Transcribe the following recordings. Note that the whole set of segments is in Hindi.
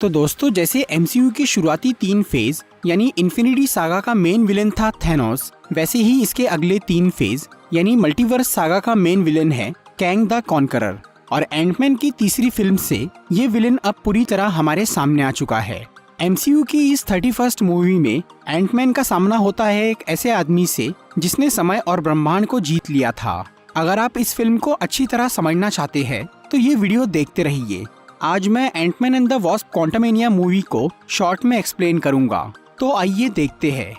तो दोस्तों, जैसे एमसीयू की शुरुआती 3 फेज यानी इन्फिनिटी सागा का मेन विलेन था थैनोस, वैसे ही इसके अगले 3 फेज यानी मल्टीवर्स सागा का मेन विलेन है कैंग द कॉन्करर। और एंटमैन की तीसरी फिल्म से ये विलेन अब पूरी तरह हमारे सामने आ चुका है। एमसीयू की इस 31st मूवी में एंटमैन का सामना होता है एक ऐसे आदमी से जिसने समय और ब्रह्मांड को जीत लिया था। अगर आप इस फिल्म को अच्छी तरह समझना चाहते हैं तो ये वीडियो देखते रहिए। आज मैं Ant Man and the Wasp Quantumania movie को शॉर्ट में एक्सप्लेन करूंगा, तो आइए देखते हैं।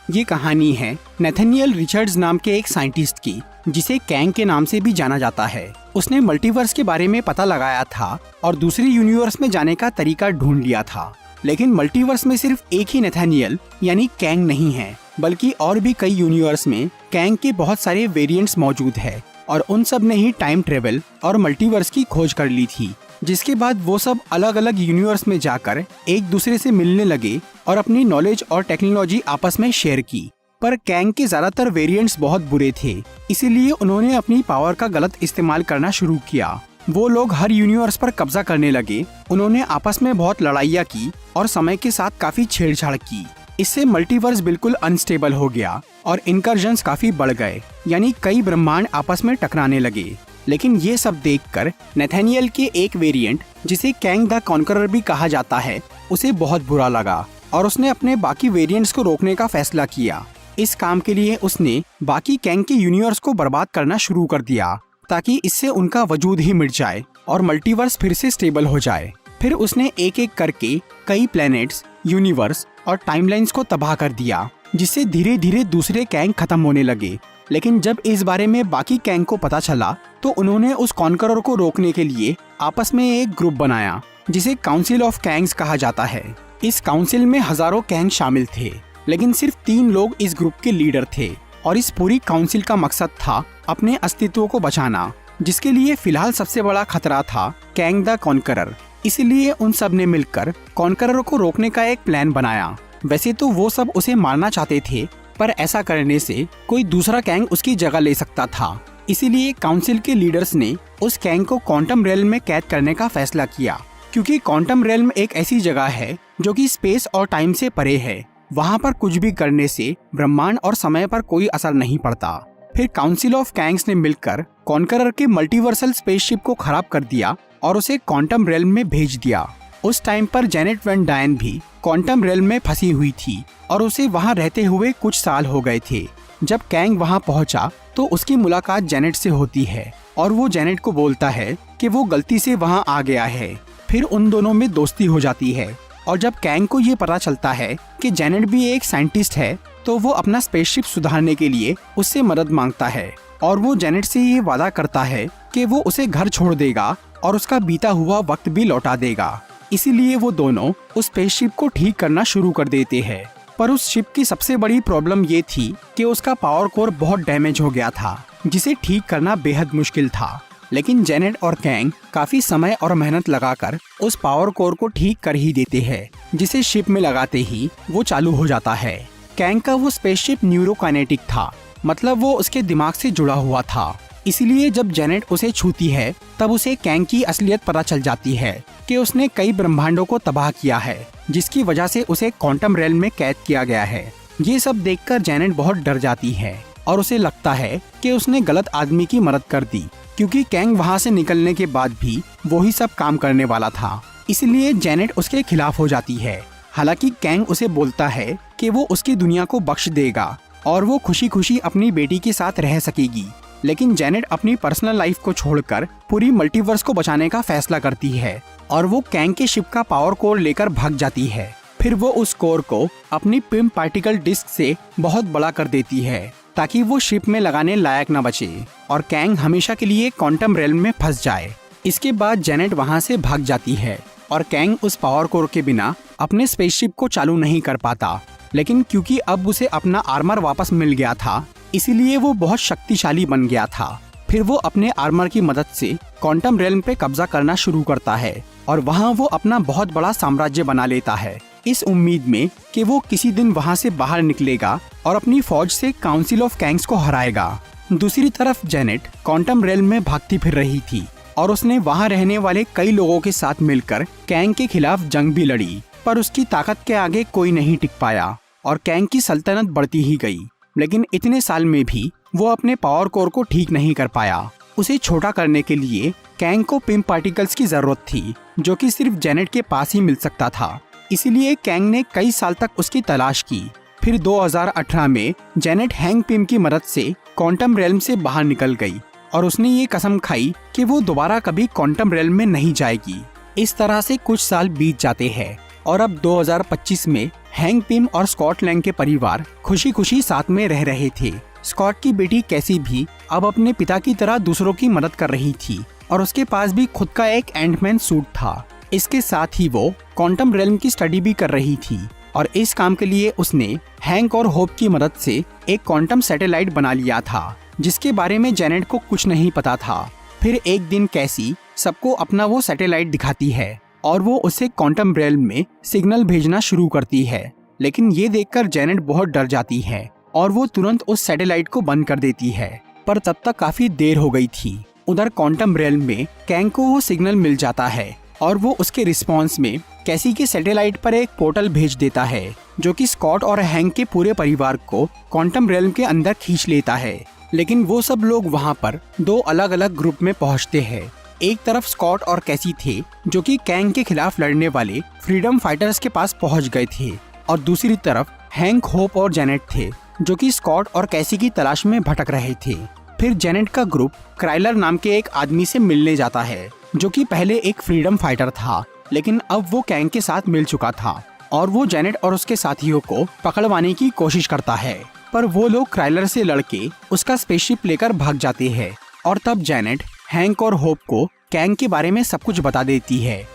ये कहानी है नेथनियल रिचर्ड्स नाम के एक साइंटिस्ट की, जिसे कैंग के नाम से भी जाना जाता है। उसने मल्टीवर्स के बारे में पता लगाया था और दूसरे यूनिवर्स में जाने का तरीका ढूंढ लिया था। लेकिन मल्टीवर्स में सिर्फ एक ही नेथनियल यानी कैंग नहीं है, बल्कि और भी कई यूनिवर्स में कैंग के बहुत सारे वेरिएंट्स मौजूद है और उन सब ने ही टाइम ट्रेवल और मल्टीवर्स की खोज कर ली थी। जिसके बाद वो सब अलग अलग यूनिवर्स में जाकर एक दूसरे से मिलने लगे और अपनी नॉलेज और टेक्नोलॉजी आपस में शेयर की। पर कैंग के ज्यादातर वेरिएंट्स बहुत बुरे थे, इसीलिए उन्होंने अपनी पावर का गलत इस्तेमाल करना शुरू किया। वो लोग हर यूनिवर्स पर कब्जा करने लगे। उन्होंने आपस में बहुत लड़ाइयाँ की और समय के साथ काफी छेड़छाड़ की। इससे मल्टीवर्स बिल्कुल अनस्टेबल हो गया और इनकर्जन्स काफी बढ़ गए, यानी कई ब्रह्मांड आपस में टकराने लगे। लेकिन ये सब देखकर नेथनियल के एक वेरिएंट, जिसे कैंग द कॉन्करर भी कहा जाता है, उसे बहुत बुरा लगा और उसने अपने बाकी वेरिएंट्स को रोकने का फैसला किया। इस काम के लिए उसने बाकी कैंग के यूनिवर्स को बर्बाद करना शुरू कर दिया, ताकि इससे उनका वजूद ही मिट जाए और मल्टीवर्स फिर से स्टेबल हो जाए। फिर उसने एक एक करके कई प्लैनेट्स, यूनिवर्स और टाइमलाइंस को तबाह कर दिया, जिससे धीरे धीरे दूसरे कैंग खत्म होने लगे। लेकिन जब इस बारे में बाकी कैंग को पता चला तो उन्होंने उस कॉन्करर को रोकने के लिए आपस में एक ग्रुप बनाया, जिसे काउंसिल ऑफ कैंग्स कहा जाता है। इस काउंसिल में हजारों कैंग शामिल थे, लेकिन सिर्फ 3 लोग इस ग्रुप के लीडर थे और इस पूरी काउंसिल का मकसद था अपने अस्तित्व को बचाना, जिसके लिए फिलहाल सबसे बड़ा खतरा था कैंग द कॉन्करर। इसलिए उन सब ने मिलकर कॉन्करर को रोकने का एक प्लान बनाया। वैसे तो वो सब उसे मारना चाहते थे, पर ऐसा करने से कोई दूसरा कैंग उसकी जगह ले सकता था। इसीलिए काउंसिल के लीडर्स ने उस कैंग को क्वांटम रेल्म में कैद करने का फैसला किया, क्योंकि क्वांटम रेल्म एक ऐसी जगह है जो कि स्पेस और टाइम से परे है। वहाँ पर कुछ भी करने से ब्रह्मांड और समय पर कोई असर नहीं पड़ता। फिर काउंसिल ऑफ कैंग्स ने मिलकर कॉन्करर के मल्टीवर्सल स्पेसशिप को खराब कर दिया और उसे क्वांटम रेल्म में भेज दिया। उस टाइम पर जेनेट वैन डायन भी क्वांटम रेल्म में फंसी हुई थी और उसे वहाँ रहते हुए कुछ साल हो गए थे। जब कैंग वहाँ पहुँचा तो उसकी मुलाकात जेनेट से होती है और वो जेनेट को बोलता है कि वो गलती से वहाँ आ गया है। फिर उन दोनों में दोस्ती हो जाती है और जब कैंग को ये पता चलता है कि जेनेट भी एक साइंटिस्ट है, तो वो अपना स्पेसशिप सुधारने के लिए उससे मदद मांगता है और वो जेनेट से ये वादा करता है कि वो उसे घर छोड़ देगा और उसका बीता हुआ वक्त भी लौटा देगा। इसीलिए वो दोनों उस स्पेसशिप को ठीक करना शुरू कर देते हैं। पर उस शिप की सबसे बड़ी प्रॉब्लम ये थी कि उसका पावर कोर बहुत डैमेज हो गया था, जिसे ठीक करना बेहद मुश्किल था। लेकिन जेनेट और कैंग काफी समय और मेहनत लगाकर उस पावर कोर को ठीक कर ही देते हैं, जिसे शिप में लगाते ही वो चालू हो जाता है। कैंग का वो स्पेसशिप न्यूरोकाइनेटिक था, मतलब वो उसके दिमाग से जुड़ा हुआ था। इसीलिए जब जेनेट उसे छूती है तब उसे कैंग की असलियत पता चल जाती है कि उसने कई ब्रह्मांडों को तबाह किया है, जिसकी वजह से उसे क्वांटम रेल्म में कैद किया गया है। ये सब देखकर जेनेट बहुत डर जाती है और उसे लगता है कि उसने गलत आदमी की मदद कर दी, क्योंकि कैंग वहाँ से निकलने के बाद भी वही सब काम करने वाला था। इसलिए जेनेट उसके खिलाफ हो जाती है। हालांकि कैंग उसे बोलता है कि वो उसकी दुनिया को बख्श देगा और वो खुशी खुशी अपनी बेटी के साथ रह सकेगी। लेकिन जेनेट अपनी पर्सनल लाइफ को छोड़कर पूरी मल्टीवर्स को बचाने का फैसला करती है और वो कैंग के शिप का पावर कोर लेकर भाग जाती है। फिर वो उस कोर को अपनी पिम पार्टिकल डिस्क से बहुत बड़ा कर देती है, ताकि वो शिप में लगाने लायक न बचे और कैंग हमेशा के लिए क्वांटम रेल्म में फंस जाए। इसके बाद जेनेट वहाँ से भाग जाती है और कैंग उस पावर कोर के बिना अपने स्पेसशिप को चालू नहीं कर पाता। लेकिन क्योंकि अब उसे अपना आर्मर वापस मिल गया था, इसीलिए वो बहुत शक्तिशाली बन गया था। फिर वो अपने आर्मर की मदद से क्वांटम रेल्म पे कब्जा करना शुरू करता है और वहाँ वो अपना बहुत बड़ा साम्राज्य बना लेता है, इस उम्मीद में कि वो किसी दिन वहाँ से बाहर निकलेगा और अपनी फौज से काउंसिल ऑफ कैंग्स को हराएगा। दूसरी तरफ जेनेट क्वांटम रेल्म में भागती फिर रही थी और उसने वहाँ रहने वाले कई लोगों के साथ मिलकर कैंग के खिलाफ जंग भी लड़ी, पर उसकी ताकत के आगे कोई नहीं टिक पाया और कैंग की सल्तनत बढ़ती ही गई। लेकिन इतने साल में भी वो अपने पावर कोर को ठीक नहीं कर पाया। उसे छोटा करने के लिए कैंग को पिम पार्टिकल्स की जरूरत थी, जो कि सिर्फ जेनेट के पास ही मिल सकता था। इसीलिए कैंग ने कई साल तक उसकी तलाश की। फिर 2018 में जेनेट हैंक पिम की मदद से क्वांटम रेल्म से बाहर निकल गई और उसने ये कसम खाई कि वो दोबारा कभी क्वांटम रेल्म में नहीं जाएगी। इस तरह से कुछ साल बीत जाते हैं और अब 2025 में हैंक पिम और स्कॉट लैंग के परिवार खुशी खुशी साथ में रह रहे थे। स्कॉट की बेटी कैसी भी अब अपने पिता की तरह दूसरों की मदद कर रही थी और उसके पास भी खुद का एक एंटमैन सूट था। इसके साथ ही वो क्वांटम रेल्म की स्टडी भी कर रही थी और इस काम के लिए उसने हैंक और होप की मदद से एक क्वांटम सैटेलाइट बना लिया था, जिसके बारे में जेनेट को कुछ नहीं पता था। फिर एक दिन कैसी सबको अपना वो सैटेलाइट दिखाती है और वो उसे क्वांटम रेल्म में सिग्नल भेजना शुरू करती है। लेकिन ये देखकर जेनेट बहुत डर जाती है और वो तुरंत उस सैटेलाइट को बंद कर देती है, पर तब तक काफी देर हो गई थी। उधर क्वांटम रेल्म में कैंग को वो सिग्नल मिल जाता है और वो उसके रिस्पॉन्स में कैसी के सैटेलाइट पर एक पोर्टल भेज देता है, जो कि स्कॉट और हैंक के पूरे परिवार को क्वांटम रेल्म के अंदर खींच लेता है। लेकिन वो सब लोग वहाँ पर दो अलग अलग ग्रुप में पहुँचते हैं। एक तरफ स्कॉट और कैसी थे, जो कि कैंग के खिलाफ लड़ने वाले फ्रीडम फाइटर्स के पास पहुँच गए थे, और दूसरी तरफ हैंक, होप और जेनेट थे, जो कि स्कॉट और कैसी की तलाश में भटक रहे थे। फिर जेनेट का ग्रुप क्राइलर नाम के एक आदमी से मिलने जाता है, जो कि पहले एक फ्रीडम फाइटर था, लेकिन अब वो कैंग के साथ मिल चुका था और वो जेनेट और उसके साथियों को पकड़वाने की कोशिश करता है। पर वो लोग क्राइलर से लड़के उसका स्पेसशिप लेकर भाग जाते हैं और तब जेनेट हैंक और होप को कैंग के बारे में सब कुछ बता देती है।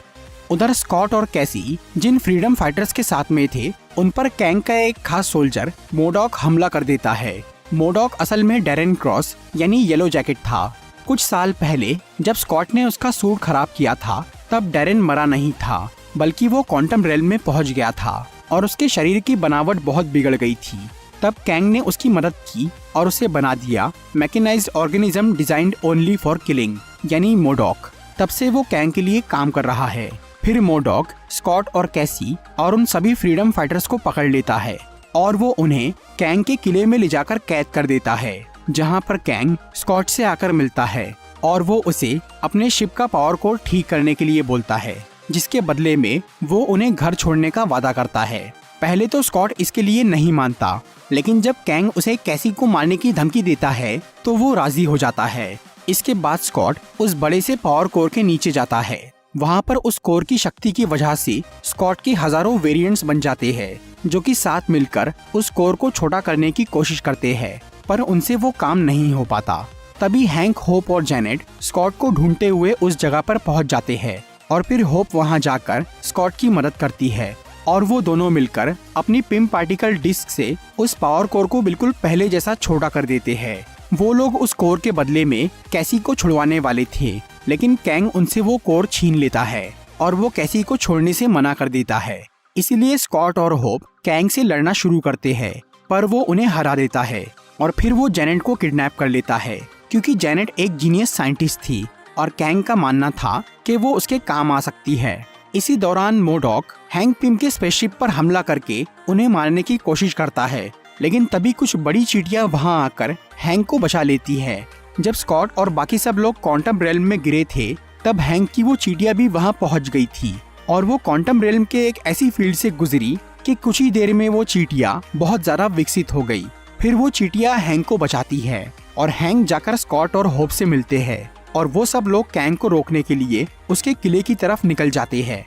उधर स्कॉट और कैसी जिन फ्रीडम फाइटर्स के साथ में थे, उन पर कैंग का एक खास सोल्जर मोडॉक हमला कर देता है। मोडॉक असल में डैरेन क्रॉस यानी येलो जैकेट था। कुछ साल पहले जब स्कॉट ने उसका सूट खराब किया था, तब डैरेन मरा नहीं था, बल्कि वो क्वांटम रेल्म में पहुंच गया था और उसके शरीर की बनावट बहुत बिगड़ गई थी। तब कैंग ने उसकी मदद की और उसे बना दिया mechanised organism designed only for killing यानी मोडॉक। तब से वो कैंग के लिए काम कर रहा है। फिर मोडॉक स्कॉट और कैसी और उन सभी फ्रीडम फाइटर्स को पकड़ लेता है और वो उन्हें कैंग के किले में ले जाकर कैद कर देता है, जहाँ पर कैंग स्कॉट से आकर मिलता है और वो उसे अपने शिप का पावर कोर ठीक करने के लिए बोलता है, जिसके बदले में वो उन्हें घर छोड़ने का वादा करता है। पहले तो स्कॉट इसके लिए नहीं मानता, लेकिन जब कैंग उसे कैसी को मारने की धमकी देता है तो वो राजी हो जाता है। इसके बाद स्कॉट उस बड़े से पावर कोर के नीचे जाता है। वहाँ पर उस कोर की शक्ति की वजह से स्कॉट के हजारों वेरिएंट्स बन जाते हैं, जो कि साथ मिलकर उस कोर को छोटा करने की कोशिश करते हैं, पर उनसे वो काम नहीं हो पाता। तभी हैंक, होप और जेनेट स्कॉट को ढूंढते हुए उस जगह पर पहुंच जाते हैं और फिर होप वहां जाकर स्कॉट की मदद करती है और वो दोनों मिलकर अपनी पिम पार्टिकल डिस्क से उस पावर कोर को बिल्कुल पहले जैसा छोटा कर देते हैं। वो लोग उस कोर के बदले में कैसी को छुड़वाने वाले थे, लेकिन कैंग उनसे वो कोर छीन लेता है और वो कैसी को छोड़ने से मना कर देता है। इसीलिए स्कॉट और होप कैंग से लड़ना शुरू करते हैं, पर वो उन्हें हरा देता है और फिर वो जेनेट को किडनैप कर लेता है, क्योंकि जेनेट एक जीनियस साइंटिस्ट थी और कैंग का मानना था कि वो उसके काम आ सकती है। इसी दौरान मोडॉक हैंक पिम के स्पेसशिप पर हमला करके उन्हें मारने की कोशिश करता है, लेकिन तभी कुछ बड़ी चींटियां वहां आकर हैंक को बचा लेती है। जब स्कॉट और बाकी सब लोग क्वांटम रेल्म में गिरे थे, तब हैंक की वो चींटियां भी वहां पहुंच गई थी और वो क्वांटम रेल्म के एक ऐसी फील्ड से गुजरी कि कुछ ही देर में वो चींटियां बहुत ज्यादा विकसित हो गई। फिर वो चींटियां हैंक को बचाती है और हैंक जाकर स्कॉट और होप से मिलते हैं और वो सब लोग कैंग को रोकने के लिए उसके किले की तरफ निकल जाते हैं।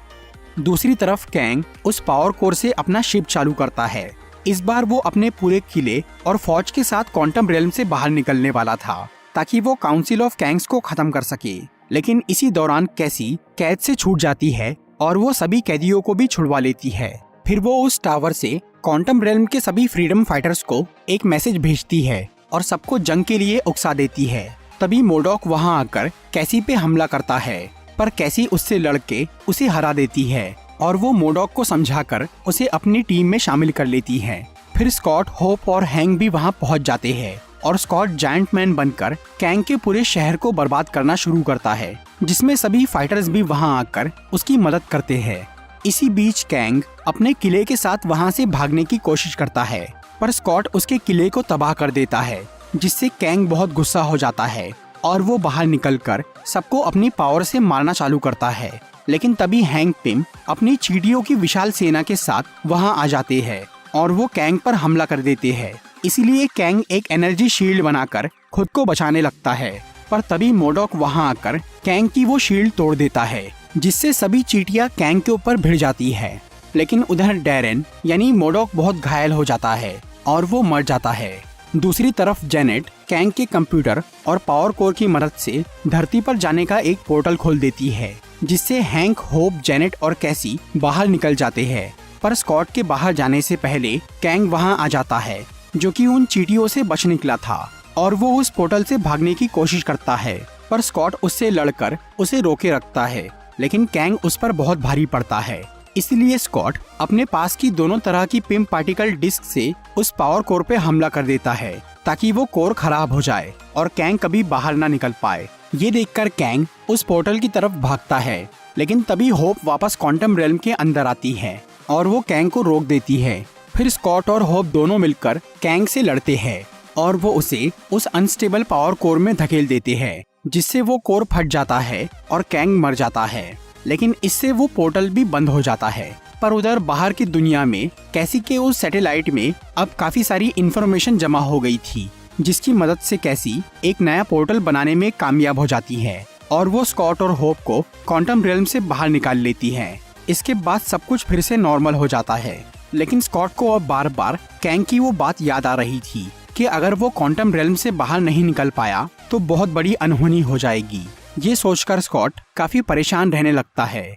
दूसरी तरफ कैंग उस पावर कोर से अपना शिप चालू करता है। इस बार वो अपने पूरे किले और फौज के साथ क्वांटम रेल्म से बाहर निकलने वाला था, ताकि वो काउंसिल ऑफ कैंग्स को खत्म कर सके। लेकिन इसी दौरान कैसी कैद से छूट जाती है और वो सभी कैदियों को भी छुड़वा लेती है। फिर वो उस टावर से क्वांटम रेल्म के सभी फ्रीडम फाइटर्स को एक मैसेज भेजती है और सबको जंग के लिए उकसा देती है। तभी मोडॉक वहां आकर कैसी पे हमला करता है, पर कैसी उससे लड़के उसे हरा देती है और वो मोडॉक को समझाकर उसे अपनी टीम में शामिल कर लेती है। फिर स्कॉट, होप और हैंक भी वहां पहुंच जाते हैं और स्कॉट जायंट मैन बनकर कैंग के पूरे शहर को बर्बाद करना शुरू करता है, जिसमें सभी फाइटर्स भी वहां आकर उसकी मदद करते हैं। इसी बीच कैंग अपने किले के साथ वहां से भागने की कोशिश करता है, पर स्कॉट उसके किले को तबाह कर देता है, जिससे कैंग बहुत गुस्सा हो जाता है और वो बाहर निकलकर सबको अपनी पावर से मारना चालू करता है। लेकिन तभी हैंक पिम अपनी चींटियों की विशाल सेना के साथ वहां आ जाते हैं और वो कैंग पर हमला कर देते हैं। इसीलिए कैंग एक एनर्जी शील्ड बनाकर खुद को बचाने लगता है, पर तभी मोडॉक वहां आकर कैंग की वो शील्ड तोड़ देता है, जिससे सभी चींटियां कैंग के ऊपर भिड़ जाती है। लेकिन उधर डैरेन यानी मोडॉक बहुत घायल हो जाता है और वो मर जाता है। दूसरी तरफ जेनेट कैंग के कंप्यूटर और पावर कोर की मदद से धरती पर जाने का एक पोर्टल खोल देती है, जिससे हैंक, होप, जेनेट और कैसी बाहर निकल जाते हैं। पर स्कॉट के बाहर जाने से पहले कैंग वहां आ जाता है, जो कि उन चींटियों से बच निकला था, और वो उस पोर्टल से भागने की कोशिश करता है, पर स्कॉट उससे लड़कर उसे रोके रखता है। लेकिन कैंग उस पर बहुत भारी पड़ता है, इसलिए स्कॉट अपने पास की दोनों तरह की पिम पार्टिकल डिस्क से उस पावर कोर पे हमला कर देता है, ताकि वो कोर खराब हो जाए और कैंग कभी बाहर ना निकल पाए। ये देखकर कैंग उस पोर्टल की तरफ भागता है, लेकिन तभी होप वापस क्वांटम रेल्म के अंदर आती है और वो कैंग को रोक देती है। फिर स्कॉट और होप दोनों मिलकर कैंग से लड़ते हैं और वो उसे उस अनस्टेबल पावर कोर में धकेल देते हैं, जिससे वो कोर फट जाता है और कैंग मर जाता है। लेकिन इससे वो पोर्टल भी बंद हो जाता है। पर उधर बाहर की दुनिया में कैसी के उस सैटेलाइट में अब काफी सारी इंफॉर्मेशन जमा हो गई थी, जिसकी मदद से कैसी एक नया पोर्टल बनाने में कामयाब हो जाती है और वो स्कॉट और होप को क्वांटम रेल्म से बाहर निकाल लेती है। इसके बाद सब कुछ फिर से नॉर्मल हो जाता है। लेकिन स्कॉट को अब बार बार कैंग की वो बात याद आ रही थी कि अगर वो क्वांटम रेल्म से बाहर नहीं निकल पाया तो बहुत बड़ी अनहोनी हो जाएगी। ये सोचकर स्कॉट काफी परेशान रहने लगता है।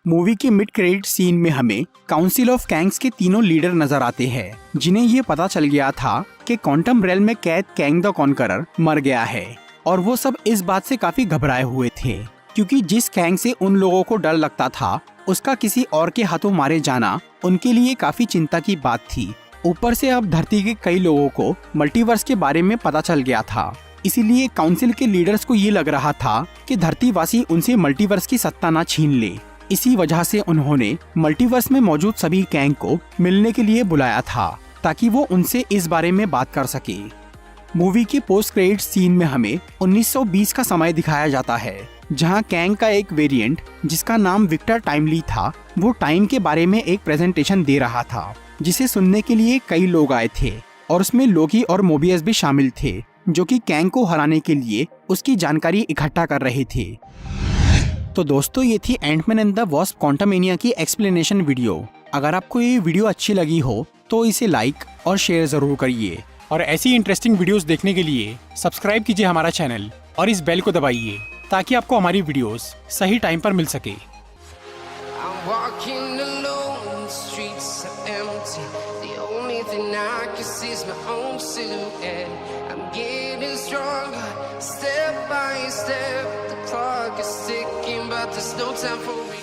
मूवी के मिड क्रेडिट सीन में हमें काउंसिल ऑफ कैंग्स के तीनों लीडर नजर आते हैं, जिन्हें ये पता चल गया था कि क्वांटम रेल्म में कैद कैंग द कॉन्करर मर गया है, और वो सब इस बात से काफी घबराए हुए थे, क्योंकि जिस कैंग से उन लोगों को डर लगता था उसका किसी और के हाथों मारे जाना उनके लिए काफी चिंता की बात थी। ऊपर से अब धरती के कई लोगों को मल्टीवर्स के बारे में पता चल गया था, इसीलिए काउंसिल के लीडर्स को ये लग रहा था कि धरतीवासी उनसे मल्टीवर्स की सत्ता न छीन ले। इसी वजह से उन्होंने मल्टीवर्स में मौजूद सभी कैंग को मिलने के लिए बुलाया था, ताकि वो उनसे इस बारे में बात कर सके। मूवी के पोस्ट क्रेडिट सीन में हमें 1920 का समय दिखाया जाता है, जहां कैंग का एक वेरिएंट जिसका नाम विक्टर टाइमली था, वो टाइम के बारे में एक प्रेजेंटेशन दे रहा था, जिसे सुनने के लिए कई लोग आए थे और उसमें लोकी और मोबियस भी शामिल थे, जो कि कैंग को हराने के लिए उसकी जानकारी इकट्ठा कर रहे थे। तो दोस्तों, ये थी Ant Man and the Wasp Quantumania की एक्सप्लेनेशन वीडियो। अगर आपको ये वीडियो अच्छी लगी हो तो इसे लाइक और शेयर जरूर करिए, और ऐसी इंटरेस्टिंग वीडियोस देखने के लिए सब्सक्राइब कीजिए हमारा चैनल और इस बेल को दबाइए, ताकि आपको हमारी वीडियोस सही टाइम पर मिल सके। Step by step, the clock is ticking, but there's no time for me.